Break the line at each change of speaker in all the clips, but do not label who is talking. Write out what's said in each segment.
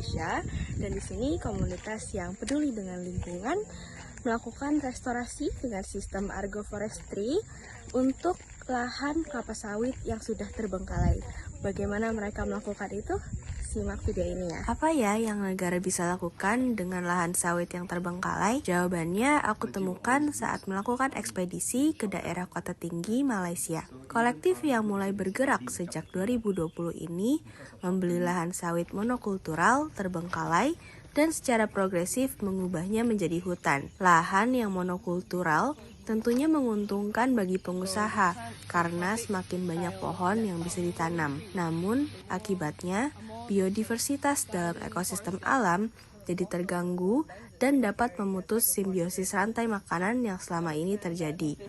Malaysia. Dan di sini komunitas yang peduli dengan lingkungan melakukan restorasi dengan sistem agroforestry untuk lahan kelapa sawit yang sudah terbengkalai. Bagaimana mereka melakukan itu? Simak video ini ya. Apa ya yang negara bisa lakukan dengan lahan sawit yang terbengkalai? Jawabannya aku temukan saat melakukan ekspedisi ke daerah kota tinggi Malaysia. Kolektif yang mulai bergerak sejak 2020 ini membeli lahan sawit monokultural terbengkalai dan secara progresif mengubahnya menjadi hutan. Lahan yang monokultural tentunya menguntungkan bagi pengusaha karena semakin banyak pohon yang bisa ditanam. Namun, akibatnya biodiversitas dalam ekosistem alam jadi terganggu dan dapat memutus simbiosis rantai makanan yang selama ini terjadi.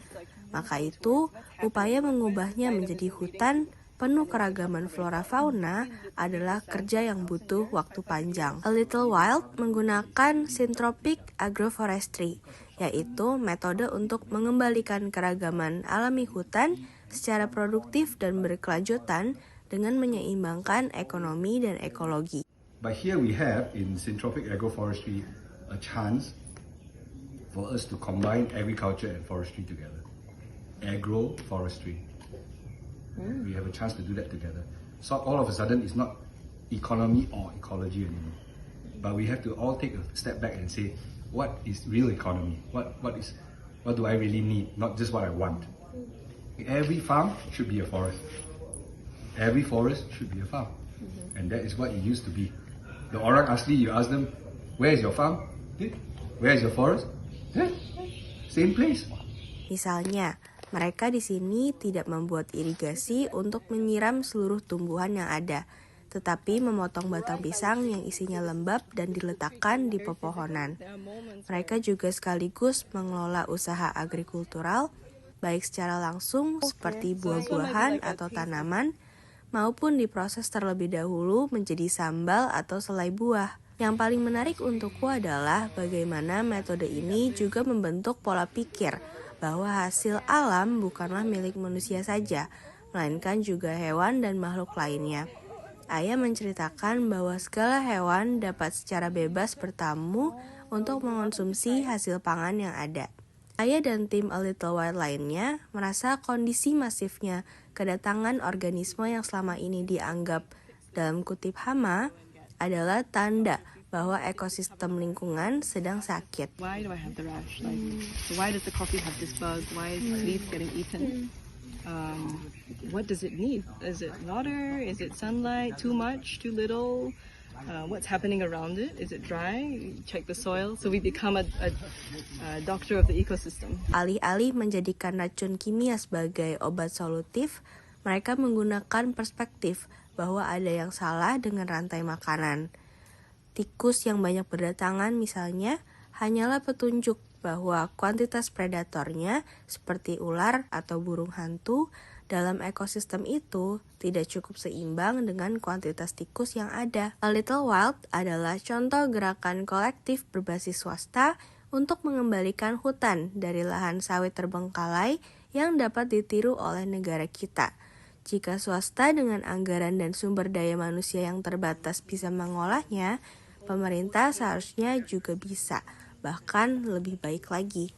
Maka itu, upaya mengubahnya menjadi hutan penuh keragaman flora fauna adalah kerja yang butuh waktu panjang. A Little Wild menggunakan syntropic agroforestry, yaitu metode untuk mengembalikan keragaman alami hutan secara produktif dan berkelanjutan dengan menyeimbangkan ekonomi dan ekologi.
But here we have in syntropic agroforestry a chance for us to combine agriculture and forestry together. Agroforestry. We have a chance to do that together. So all of a sudden it's not economy or ecology anymore. But we have to all take a step back and say, what is real economy? What do I really need? Not just what I want. Every farm should be a forest. Every forest should be a farm. And that is what it used to be. The orang asli, you ask them, where is your farm? Where is your forest? Same place.
Misalnya, mereka di sini tidak membuat irigasi untuk menyiram seluruh tumbuhan yang ada, tetapi memotong batang pisang yang isinya lembab dan diletakkan di pepohonan. Mereka juga sekaligus mengelola usaha agrikultural, baik secara langsung seperti buah-buahan atau tanaman, maupun diproses terlebih dahulu menjadi sambal atau selai buah. Yang paling menarik untukku adalah bagaimana metode ini juga membentuk pola pikir bahwa hasil alam bukanlah milik manusia saja, melainkan juga hewan dan makhluk lainnya. Ayah menceritakan bahwa segala hewan dapat secara bebas bertamu untuk mengonsumsi hasil pangan yang ada. Ayah dan tim A Little Wild lainnya merasa kondisi masifnya kedatangan organisme yang selama ini dianggap dalam kutip hama adalah tanda bahwa ekosistem lingkungan sedang sakit.
Why do I have the rash? Why does the coffee have this bug? Why is the leaf getting eaten? What does it need? Is it water? Is it sunlight? Too much? Too little? What's happening around it? Is it dry? Check the soil. So we become a doctor of the ecosystem.
Alih-alih menjadikan racun kimia sebagai obat solutif, mereka menggunakan perspektif bahwa ada yang salah dengan rantai makanan. Tikus yang banyak berdatangan misalnya hanyalah petunjuk bahwa kuantitas predatornya seperti ular atau burung hantu dalam ekosistem itu tidak cukup seimbang dengan kuantitas tikus yang ada. A Little Wild adalah contoh gerakan kolektif berbasis swasta untuk mengembalikan hutan dari lahan sawit terbengkalai yang dapat ditiru oleh negara kita. Jika swasta dengan anggaran dan sumber daya manusia yang terbatas bisa mengolahnya, pemerintah seharusnya juga bisa, bahkan lebih baik lagi.